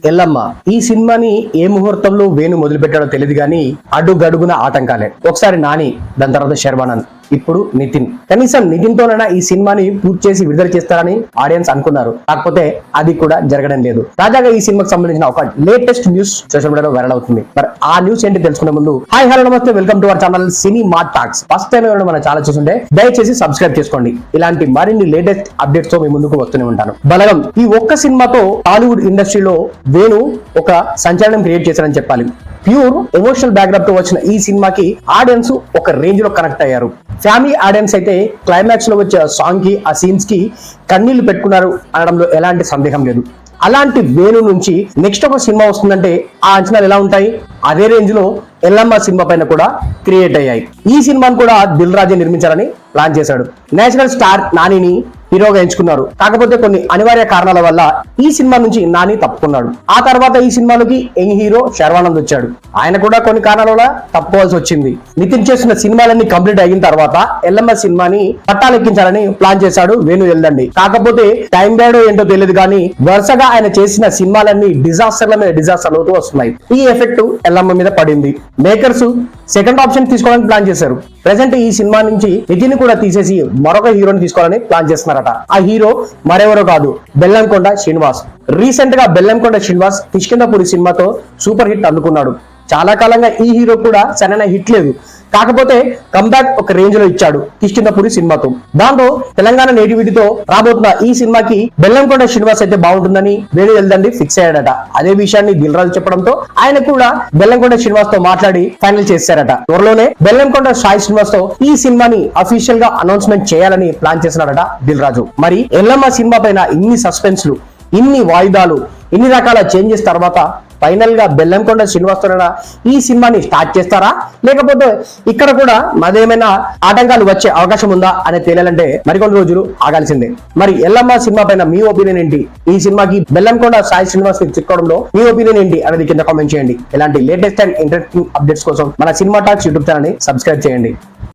ఎల్లమ్మ ఈ సినిమాని ఏ ముహూర్తంలో వేణు మొదలు పెట్టాడో తెలియదు కానీ అడుగడుగున ఆటంకాలే. ఒకసారి నాని, దాని తర్వాత శర్వానంద్, ఇప్పుడు నితిన్. కనీసం నితిన్ తోనైనా ఈ సినిమాని పూర్తి చేసి విడుదల చేస్తారని ఆడియన్స్ అనుకున్నారు. కాకపోతే అది కూడా జరగడం లేదు. తాజాగా ఈ సినిమాకి సంబంధించిన ఒక లేటెస్ట్ న్యూస్ సోషల్ మీడియాలో వైరల్ అవుతుంది. మరి ఆ న్యూస్ ఏంటి తెలుసుకునే ముందు హాయ్ హలో నమస్తే, welcome to our channel cinema talks. First time ఎవరైనా మన ఛానల్ చూస్తుంటే దయచేసి సబ్స్క్రైబ్ చేసుకోండి. ఇలాంటి మరిన్ని లేటెస్ట్ అప్డేట్స్ తో మీ ముందుకు వస్తూనే ఉంటాను. బలగం ఈ ఒక్క సినిమాతో టాలీవుడ్ ఇండస్ట్రీలో వేణు ఒక సంచలనం క్రియేట్ చేశారని చెప్పాలి. ప్యూర్ ఎమోషనల్ బ్యాక్గ్రౌండ్ తో వచ్చిన ఈ సినిమాకి ఆడియన్స్ ఒక రేంజ్ లో కనెక్ట్ అయ్యారు. ఫ్యామిలీ ఆడియన్స్ అయితే క్లైమాక్స్ లో వచ్చే సాంగ్ కి, ఆ సీన్స్ కి కన్నీళ్లు పెట్టుకున్నారు అనడంలో ఎలాంటి సందేహం లేదు. అలాంటి వేణు నుంచి నెక్స్ట్ ఒక సినిమా వస్తుందంటే ఆ అంచనాలు ఎలా ఉంటాయి? అదే రేంజ్ లో ఎల్లమ్మ సినిమా పైన కూడా క్రియేట్ అయ్యాయి. ఈ సినిమాను కూడా దిల్ రాజే నిర్మించాలని ప్లాన్ చేశాడు. నేషనల్ స్టార్ నానిని హీరోగా ఎంచుకున్నారు. కాకపోతే కొన్ని అనివార్య కారణాల వల్ల ఈ సినిమా నుంచి నాని తప్పుకున్నాడు. ఆ తర్వాత ఈ సినిమాలోకి యంగ్ హీరో శర్వానంద్ వచ్చాడు. ఆయన కూడా కొన్ని కారణాల వల్ల తప్పుకోవాల్సి వచ్చింది. నితిన్ చేసిన సినిమాలన్నీ కంప్లీట్ అయిన తర్వాత ఎల్లమ్మ సినిమాని పట్టాలెక్కించాలని ప్లాన్ చేశాడు వేణు ఎల్దండి. కాకపోతే టైం బ్యాడో ఏంటో తెలియదు కానీ వరుసగా ఆయన చేసిన సినిమాలన్నీ డిజాస్టర్ల మీద డిజాస్టర్లు అవుతూ వస్తున్నాయి. ఈ ఎఫెక్ట్ ఎల్లమ్మ మీద పడింది. మేకర్స్ సెకండ్ ఆప్షన్ తీసుకోవడానికి ప్లాన్ చేశారు. ప్రెసెంట్ ఈ సినిమా నుంచి నితిన్ కూడా తీసేసి మరొక హీరోని తీసుకోవాలని ప్లాన్ చేస్తున్నారట. ఆ హీరో మరెవరో కాదు, బెల్లంకొండ శ్రీనివాస్. రీసెంట్ గా బెల్లంకొండ శ్రీనివాస్ కిష్కింధపురి సినిమాతో సూపర్ హిట్ అందుకున్నాడు. చాలా కాలంగా ఈ హీరో కూడా సరైన హిట్ లేదు. కాకపోతే కంబ్యాక్ ఒక రేంజ్ లో ఇచ్చాడు కిష్కింధపురి సినిమాతో. దాంతో తెలంగాణ నేటివిటీతో రాబోతున్న ఈ సినిమాకి బెల్లంకొండ శ్రీనివాస్ అయితే బాగుంటుందని వేణు ఎల్దండి ఫిక్స్ అయ్యాడట. అదే విషయాన్ని దిల్ రాజు చెప్పడంతో ఆయన కూడా బెల్లంకొండ శ్రీనివాస్ తో మాట్లాడి ఫైనల్ చేశారట. త్వరలోనే బెల్లంకొండ సాయి శ్రీనివాస్ తో ఈ సినిమాని అఫీషియల్ గా అనౌన్స్మెంట్ చేయాలని ప్లాన్ చేస్తున్నాడట దిల్ రాజు. మరి ఎల్లమ్మ సినిమా పైన ఇన్ని సస్పెన్స్లు, ఇన్ని వాయిదాలు, ఇన్ని రకాల చేంజెస్ తర్వాత ఫైనల్ గా బెల్లంకొండ శ్రీనివాస్ తో ఈ సినిమాని స్టార్ట్ చేస్తారా, లేకపోతే ఇక్కడ కూడా మరేమైనా ఆటంకాలు వచ్చే అవకాశం ఉందా అని తేలాలంటే మరికొన్ని రోజులు ఆగాల్సిందే. మరి ఎల్లమ్మ సినిమా పైన మీ ఒపీనియన్ ఏంటి? ఈ సినిమాకి బెల్లంకొండ సాయి శ్రీనివాస్ ని చిక్కోవడంలో మీ ఒపీనియన్ ఏంటి అనేది కింద కామెంట్ చేయండి. ఇలాంటి లేటెస్ట్ అండ్ ఇంట్రెస్టింగ్ అప్డేట్స్ కోసం మన సినిమా టాక్స్ యూట్యూబ్ ఛానల్ ని సబ్స్క్రైబ్ చేయండి.